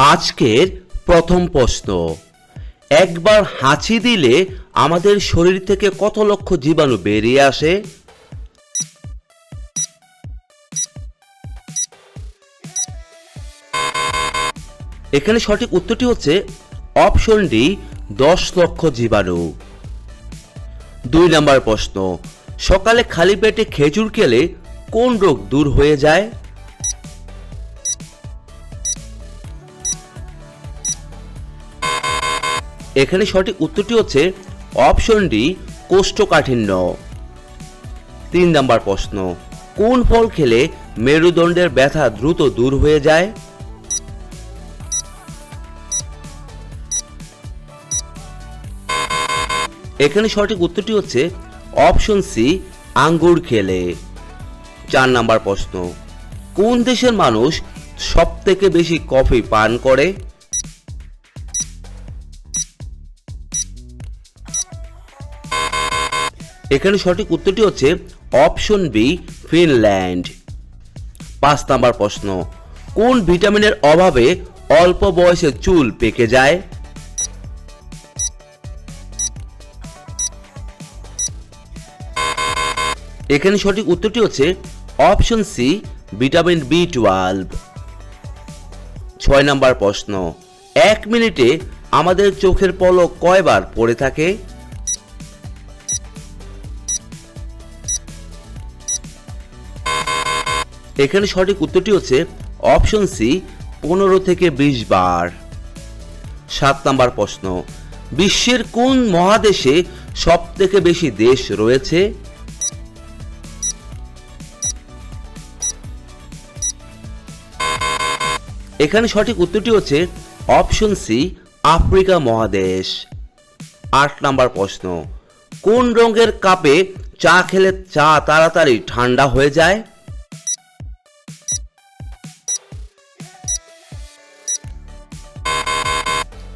আজকের প্রথম প্রশ্ন, একবার হাঁচি দিলে আমাদের শরীর থেকে কত লক্ষ জীবাণু বেরিয়ে আসে? এখানে সঠিক উত্তরটি হচ্ছে অপশন ডি, 10 লক্ষ জীবাণু। 2 নম্বর প্রশ্ন, সকালে খালি পেটে খেজুর খেলে কোন রোগ দূর হয়ে যায়? এখানে সঠিক উত্তরটি হচ্ছে অপশন ডি, কোষ্ঠকাঠিন্য। 3 নম্বর প্রশ্ন, কোন ফল খেলে মেরুদণ্ডের ব্যথা দ্রুত দূর হয়ে যায়? এখানে সঠিক উত্তরটি হচ্ছে অপশন সি, আঙ্গুর খেলে। 4 নম্বর প্রশ্ন, কোন দেশের মানুষ সবথেকে বেশি কফি পান করে? এখানে সঠিক উত্তরটি হচ্ছে অপশন বি, ফিনল্যান্ড। 5 নম্বর প্রশ্ন, কোন ভিটামিনের অভাবে অল্প বয়সে চুল পেকে যায়? এখানে সঠিক উত্তরটি হচ্ছে অপশন সি, ভিটামিন বি12। 6 নম্বর প্রশ্ন, 1 মিনিটে আমাদের চোখের পলক কয়বার পড়ে থাকে? এখানে সঠিক উত্তরটি হচ্ছে অপশন সি, 15 থেকে 20 বার। 7 নম্বর প্রশ্ন, বিশ্বের কোন মহাদেশে সবথেকে বেশি দেশ রয়েছে? এখানে সঠিক উত্তরটি হচ্ছে অপশন সি, আফ্রিকা মহাদেশ। 8 নম্বর প্রশ্ন, কোন রঙের কাপে চা খেলে চা তাড়াতাড়ি ঠান্ডা হয়ে যায়?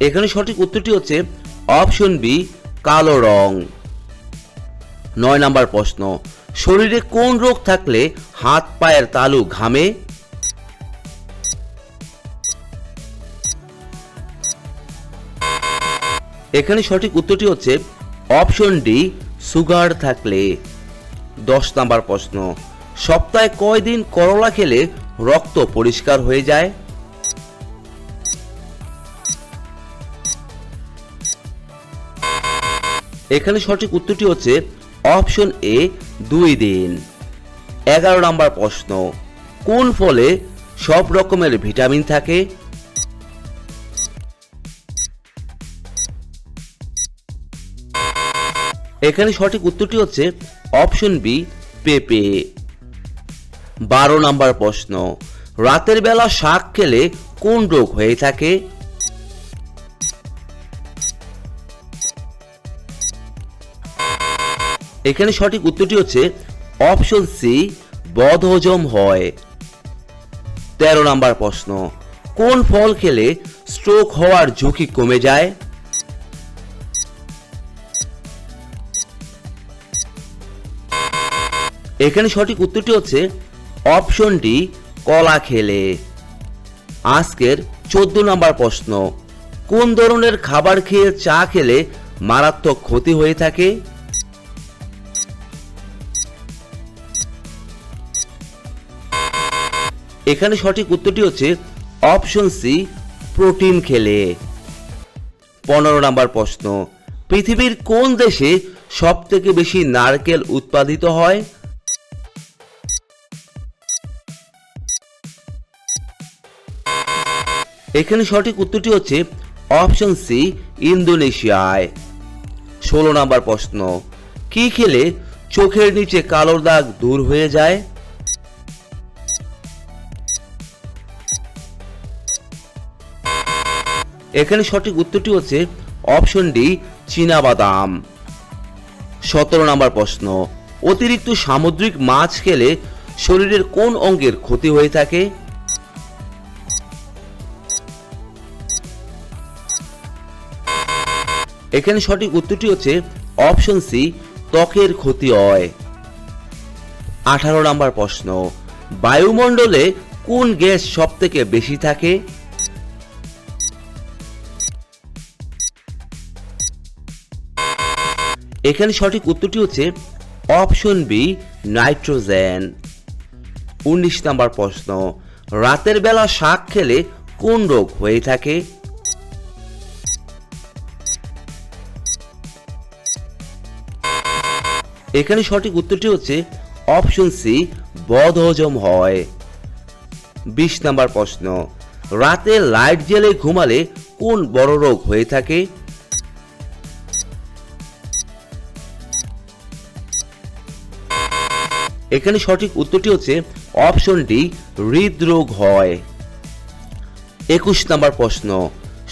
এখানে সঠিক উত্তরটি হচ্ছে অপশন বি, কালো রং। 9 নম্বর প্রশ্ন, শরীরে কোন রোগ থাকলে হাত পায়ের তালু ঘামে? এখানে সঠিক উত্তরটি হচ্ছে অপশন ডি, সুগার থাকলে। 10 নম্বর প্রশ্ন, সপ্তাহে কয়দিন করলা খেলে রক্ত পরিষ্কার হয়ে যায়? এখানে সঠিক উত্তরটি হচ্ছে অপশন এ, 2 দিন। 11 নম্বর প্রশ্ন, কোন ফলে সব রকমের ভিটামিন থাকে? এখানে সঠিক উত্তরটি হচ্ছে অপশন বি, পেঁপে। 12 নম্বর প্রশ্ন, রাতের বেলা শাক খেলে কোন রোগ হয়ে থাকে? এখানে সঠিক উত্তরটি হচ্ছে অপশন সি, বদহজম হয়। 13 নম্বর প্রশ্ন, কোন ফল খেলে স্ট্রোক হওয়ার ঝুঁকি কমে যায়? এখানে সঠিক উত্তরটি হচ্ছে অপশন ডি, কলা খেলে। আজকের 14 নম্বর প্রশ্ন, কোন ধরনের খাবার খেয়ে চা খেলে মারাত্মক ক্ষতি হয়ে থাকে? এখানে সঠিক উত্তরটি হচ্ছে অপশন সি, প্রোটিন খেলে। 15 নম্বর প্রশ্ন, পৃথিবীর কোন দেশে সবথেকে বেশি নারকেল উৎপাদিত হয়? এখানে সঠিক উত্তরটি হচ্ছে অপশন সি, ইন্দোনেশিয়ায়। 16 নম্বর প্রশ্ন, কি খেলে চোখের নিচে কালো দাগ দূর হয়ে যায়? এখানে সঠিক উত্তরটি হচ্ছে অপশন ডি, চীনাবাদাম। 17 নম্বর প্রশ্ন, অতিরিক্ত সামুদ্রিক মাছ খেলে শরীরের কোন অঙ্গের ক্ষতি হয়ে থাকে? এখানে সঠিক উত্তরটি হচ্ছে অপশন সি, ত্বকের ক্ষতি হয়। 18 নম্বর প্রশ্ন, বায়ুমণ্ডলে কোন গ্যাস সবথেকে বেশি থাকে? এখানে সঠিক উত্তরটি হচ্ছে অপশন বি নাইট্রোজেন। 19 নম্বর প্রশ্ন, রাতের বেলা শাক খেলে কোন রোগ হয়ে থাকে? এখানে সঠিক উত্তরটি হচ্ছে অপশন সি বদহজম হয়। 20 নম্বর প্রশ্ন, রাতে লাইট জ্বেলে ঘুমালে কোন বড় রোগ হয়ে থাকে? এখানে সঠিক উত্তরটি হচ্ছে অপশন ডি হৃদরোগ হয়। 21 নম্বর প্রশ্ন,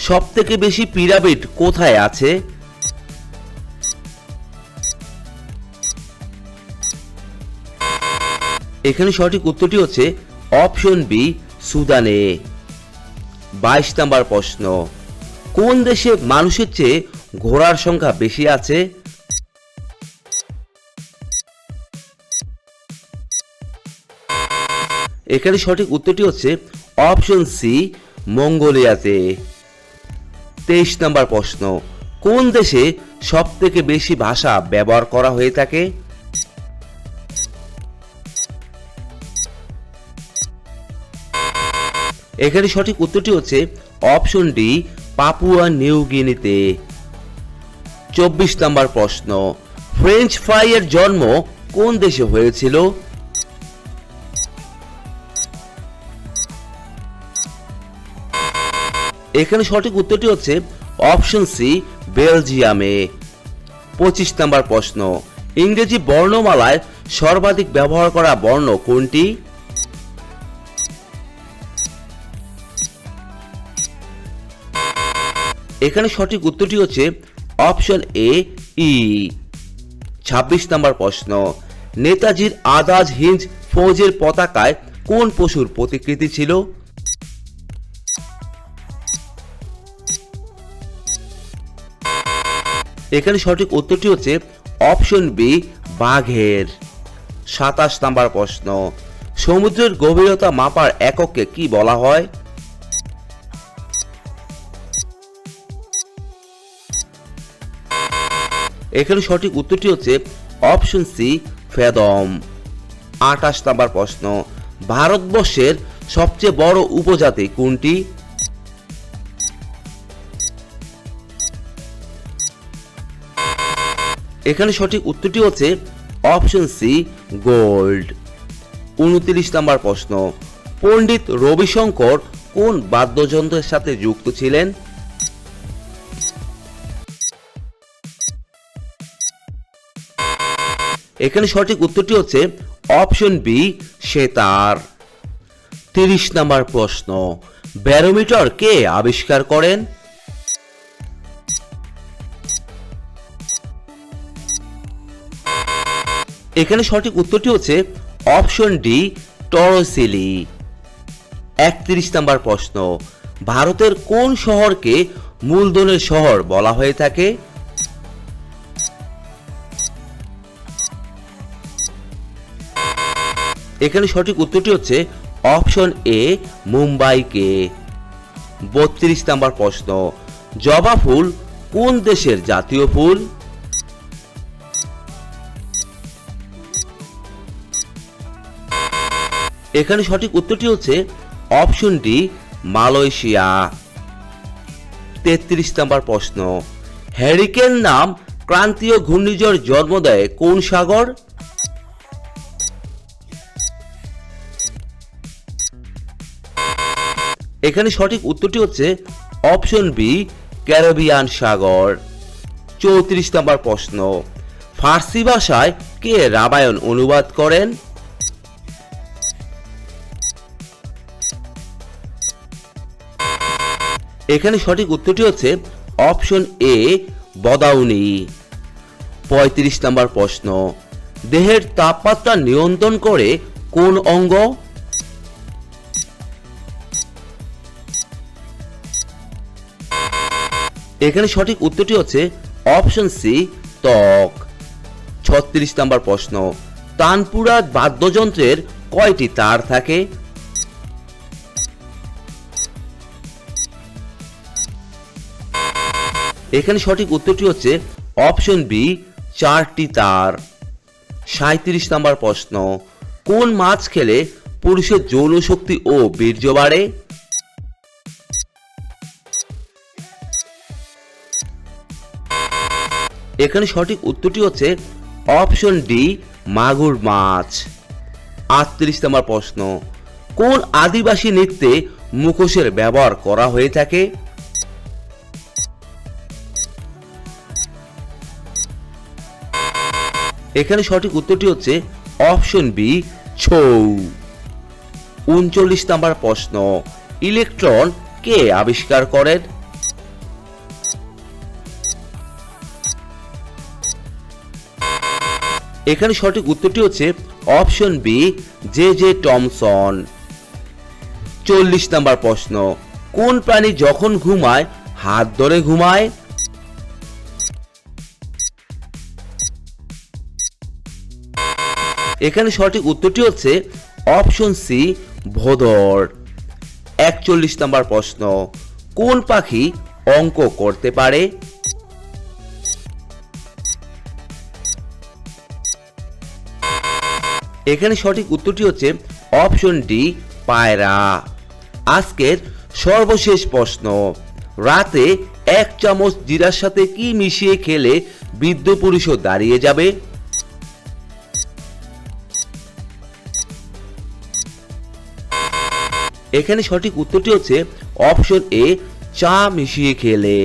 সবথেকে বেশি পিরামিড কোথায় আছে? এখানে সঠিক উত্তরটি হচ্ছে অপশন বি সুদানে। 22 নম্বর প্রশ্ন, কোন দেশে মানুষের চেয়ে ঘোড়ার সংখ্যা বেশি আছে? এখানে সঠিক উত্তরটি হচ্ছে অপশন সি মঙ্গোলিয়াতে। 23 নম্বর প্রশ্ন, কোন দেশে সবথেকে বেশি ভাষা ব্যবহার করা হয়ে থাকে? এখানে সঠিক উত্তরটি হচ্ছে অপশন ডি পাপুয়া নিউ গিনিতে। 24 নম্বর প্রশ্ন, ফ্রেঞ্চ ফ্রাইয়ের জন্ম কোন দেশে হয়েছিল? এখানে সঠিক উত্তরটি হচ্ছে অপশন সি বেলজিয়ামে। 25 নম্বর প্রশ্ন, ইংরেজি বর্ণমালায় সর্বাধিক ব্যবহার করা বর্ণ কোনটি? এখানে সঠিক উত্তরটি হচ্ছে অপশন এ ই। 26 নম্বর প্রশ্ন, নেতাজির আজাদ হিন্দ ফৌজের পতাকায় কোন পশুর প্রতিকৃতি ছিল? এখানে সঠিক উত্তরটি হচ্ছে অপশন বি বাঘের। 27 নম্বর প্রশ্ন, সমুদ্রের গভীরতা মাপার এককে কি বলা হয়? এখানে সঠিক উত্তরটি হচ্ছে অপশন সি ফেদম। 28 নম্বর প্রশ্ন, ভারতবর্ষের সবচেয়ে বড় উপজাতি কোনটি? এখানে সঠিক উত্তরটি হচ্ছে অপশন সি গোল্ড। 29 নম্বর প্রশ্ন, পণ্ডিত রবিশঙ্কর কোন বাদ্যযন্ত্রের সাথে যুক্ত ছিলেন? এখানে সঠিক উত্তরটি হচ্ছে অপশন বি সেতার। 30 নম্বর প্রশ্ন, ব্যারোমিটার কে আবিষ্কার করেন? এখানে সঠিক উত্তরটি হচ্ছে অপশন ডি টরসিলি। 31 নম্বর প্রশ্ন, ভারতের কোন শহরকে মূলধনের শহর বলা হয়ে থাকে? এখানে সঠিক উত্তরটি হচ্ছে অপশন এ মুম্বাইকে। 32 নম্বর প্রশ্ন, জবা ফুল কোন দেশের জাতীয় ফুল? এখানে সঠিক উত্তরটি হচ্ছে অপশন ডি মালয়েশিয়া। 33 নম্বর প্রশ্ন, হ্যারিকেন নাম ক্রান্তীয় ঘূর্ণিঝড় জন্ম দেয় কোন সাগর? এখানে সঠিক উত্তরটি হচ্ছে অপশন বি ক্যারিবিয়ান সাগর। 34 নম্বর প্রশ্ন, ফার্সি ভাষায় কে রামায়ণ অনুবাদ করেন? এখানে সঠিক উত্তরটি হচ্ছে অপশন এ বদাউনি। 35 নম্বর প্রশ্ন, দেহের তাপমাত্রা নিয়ন্ত্রণ করে কোন অঙ্গ? এখানে সঠিক উত্তরটি হচ্ছে অপশন সি ত্বক। 36 নম্বর প্রশ্ন, তানপুরা বাদ্যযন্ত্রের কয়টি তার থাকে? এখানে সঠিক উত্তরটি হচ্ছে অপশন বি 4টি তার। 37 নম্বর প্রশ্ন, কোন মাছ খেলে পুরুষের যৌন শক্তি ও বীর্য বাড়ে? এখানে সঠিক উত্তরটি হচ্ছে অপশন ডি, মাগুর মাছ। 38 নম্বর প্রশ্ন, কোন আদিবাসী নৃত্যে মুখোশের ব্যবহার করা হয়ে থাকে? এখানে সঠিক উত্তরটি হচ্ছে অপশন বি, ছৌ। 39 নম্বর প্রশ্ন, ইলেকট্রন কে আবিষ্কার করেন? এখানে সঠিক উত্তরটি হচ্ছে option B, J J Thomson. 40 নম্বর প্রশ্ন, কোন প্রাণী যখন ঘুমায় হাত ধরে ঘুমায়? এখানে সঠিক উত্তরটি হচ্ছে অপশন সি, ভোঁদড়। 41 নম্বর প্রশ্ন, কোন পাখি অঙ্ক করতে পারে? এখানে সঠিক উত্তরটি হচ্ছে অপশন ডি, পায়রা। আজকের সর্বশেষ প্রশ্ন, রাতে 1 চামচ জিরার সাথে কি মিশিয়ে খেলে বৃদ্ধ পুরুষও দাঁড়িয়ে যাবে? এখানে সঠিক উত্তরটি হচ্ছে অপশন এ, চা মিশিয়ে খেলে।